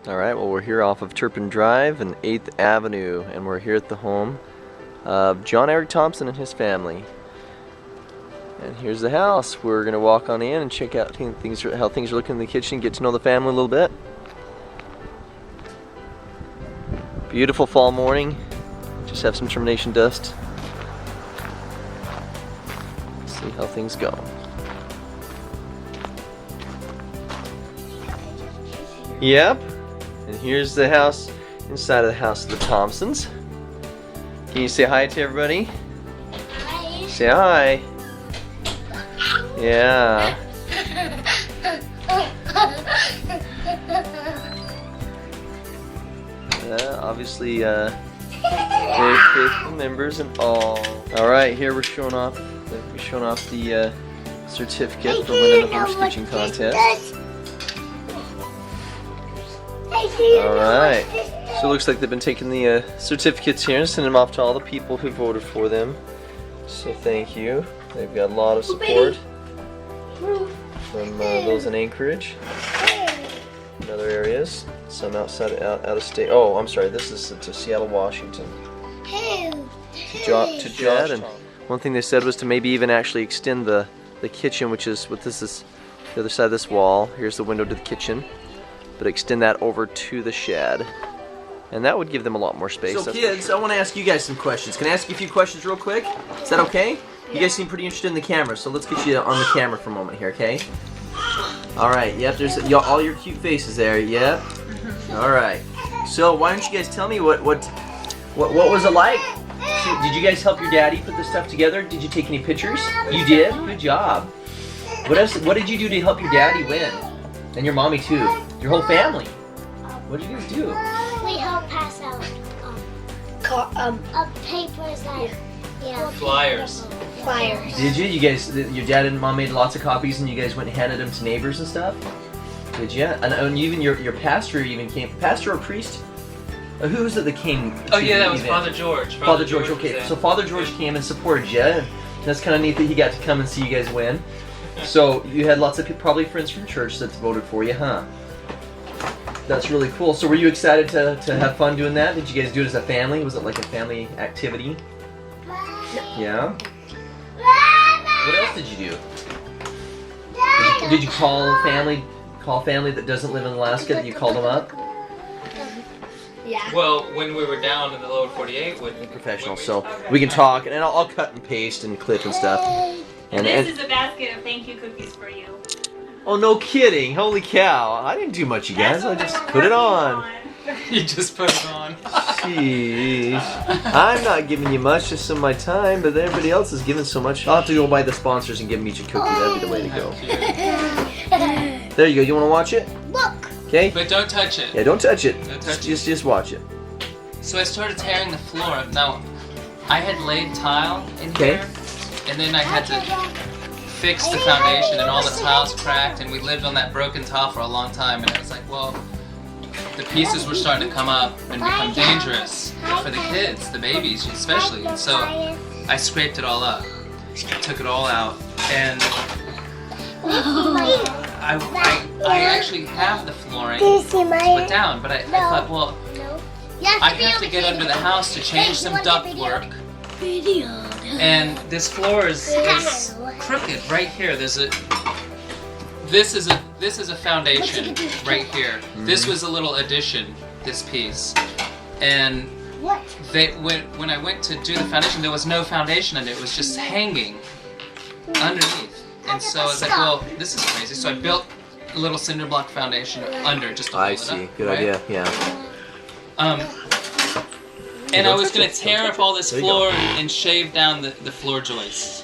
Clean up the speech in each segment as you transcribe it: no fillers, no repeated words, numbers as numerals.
Alright, well we're here off of Turpin Drive and 8th Avenue, and we're here at the home of John Eric Thompson and his family. And here's the house. We're going to walk on in and check out how things are looking in the kitchen, get to know the family a little bit. Beautiful fall morning. Just have some termination dust. See how things go. Yep. And here's the house, inside of the house of the Thompsons. Can you say hi to everybody? Hi. Say hi. Yeah. Obviously, very faithful members and all. All right, here we're showing off the certificate for winning the first kitchen contest. Alright, so it looks like they've been taking the certificates here and sending them off to all the people who voted for them. So thank you. They've got a lot of support from those in Anchorage and other areas. Some outside, out of state. Oh, I'm sorry, this is to Seattle, Washington. To Jed, and one thing they said was to maybe even actually extend the kitchen, which is what this is, the other side of this wall. Here's the window to the kitchen. But extend that over to the shed, and that would give them a lot more space. So kids, I want to ask you guys some questions. Can I ask you a few questions real quick? Is that okay? You guys seem pretty interested in the camera, so let's get you on the camera for a moment here, okay? All right, yep, there's all your cute faces there, yep. All right, so why don't you guys tell me what was it like? Did you guys help your daddy put this stuff together? Did you take any pictures? You did? Good job. What else? What did you do to help your daddy win? And your mommy too. Your whole family. What did you guys do? We helped pass out papers that flyers. Did you? You guys, your dad and mom made lots of copies, and you guys went and handed them to neighbors and stuff. Did you? And even your pastor even came. Pastor or priest? Who was it that came? Oh yeah, that was Father George. Father George. Okay, so Father George came and supported you. And that's kind of neat that he got to come and see you guys win. So you had lots of probably friends from church that voted for you, huh? That's really cool. So were you excited to have fun doing that? Did you guys do it as a family? Was it like a family activity? Yeah? What else did you do? Did you call family that doesn't live in Alaska? That you called them up? Yeah. Well, when we were down in the lower 48, professional, so we can talk, and I'll cut and paste and clip and stuff. And this is a basket of thank you cookies for you. Oh, no kidding. Holy cow. I didn't do much, you guys. I just put it on. You just put it on. Jeez. I'm not giving you much, just some of my time, but everybody else is giving so much. I'll have to go by the sponsors and give them each a cookie. That'd be the way to go. There you go. You want to watch it? Look. Okay? But don't touch it. Yeah, don't touch it. Don't touch just watch it. So I started tearing the floor. Now, I had laid tile in here, and then I had to fix the foundation, and all the tiles cracked, and we lived on that broken tile for a long time, and I was like, well, the pieces were starting to come up and become dangerous for the kids, the babies especially, and so I scraped it all up, took it all out, and I actually have the flooring put down, but I thought, well, I have to get under the house to change some ductwork. And this floor is crooked right here. This is a foundation right here. This was a little addition, this piece. And when I went to do the foundation, there was no foundation in it. It was just hanging underneath. And so I was like, well, this is crazy. So I built a little cinder block foundation under just to hold it up. I see. Good idea. Yeah. And I was going to tear up all this floor and shave down the floor joists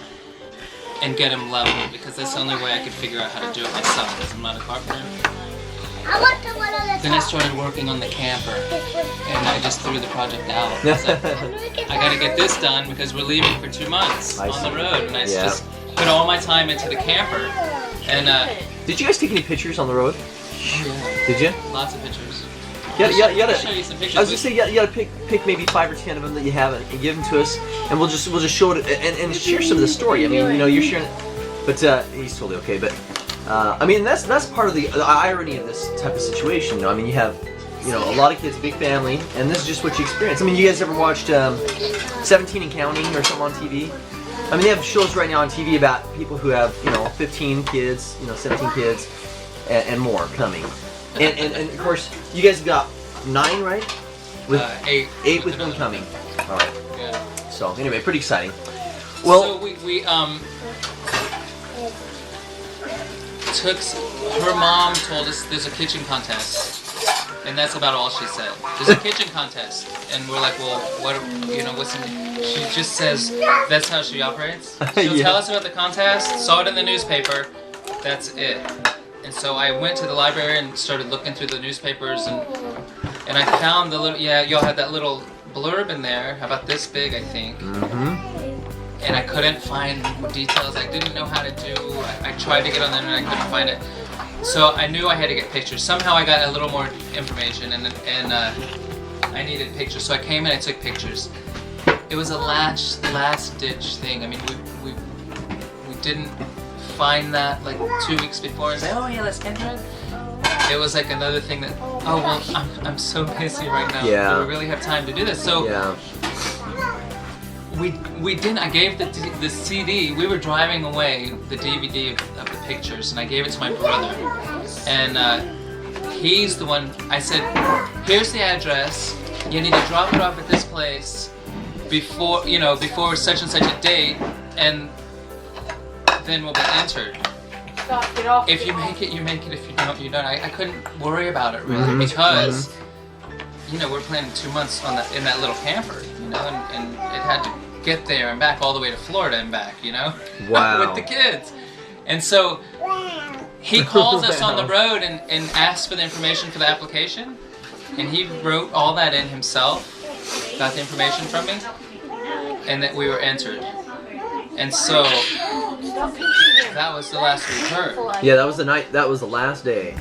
and get them level, because that's the only way I could figure out how to do it myself, because I'm not a carpenter. Then I started working on the camper, and I just threw the project out. I was like, I got to get this done because we're leaving for 2 months on the road, and I just put all my time into the camper. And did you guys take any pictures on the road? Yeah. Did you? Lots of pictures. You gotta, show you some pictures. I was gonna say you gotta pick maybe 5 or 10 of them that you have and give them to us, and we'll just show it and share some of the story. I mean, you know, you're sharing, but he's totally okay. But I mean, that's part of the irony of this type of situation. You know, I mean, you have you know, a lot of kids, big family, and this is just what you experience. I mean, you guys ever watched 17 and Counting or something on TV? I mean, they have shows right now on TV about people who have, you know, 15 kids, you know, 17 kids, and more coming. And of course, you guys got 9, right? With 8. 8 with one coming. All right. Yeah. So anyway, pretty exciting. Well, so we took, her mom told us there's a kitchen contest, and that's about all she said. There's a kitchen contest, and we're like, well, what, you know, what's in, she just says that's how she operates. She'll Yeah. tell us about the contest, saw it in the newspaper, that's it. And so I went to the library and started looking through the newspapers, and I found the little, y'all had that little blurb in there, about this big, I think. And I couldn't find details. I didn't know how to do. I tried to get on the internet, I couldn't find it. So I knew I had to get pictures. Somehow I got a little more information, and I needed pictures. So I came and I took pictures. It was a last ditch thing. I mean, we didn't find that like 2 weeks before and say, oh yeah, let's enter it. It was like another thing that, oh well, I'm so busy right now. Yeah. Do we really have time to do this? So. yeah. We didn't. I gave the CD. We were driving away, the DVD of the pictures, and I gave it to my brother. And he's the one. I said, "Here's the address. You need to drop it off at this place before before such and such a date, and then we'll be entered. If you make it, you make it. If you don't, you don't." I couldn't worry about it really because you know we're planning 2 months on in that little camper, you know, and it had to get there and back all the way to Florida and back, you know, with the kids. And so he calls us on the road and asks for the information for the application, and he wrote all that in himself, got the information from me, and that we were entered. And so that was the last we heard. Yeah, that was the night. That was the last day.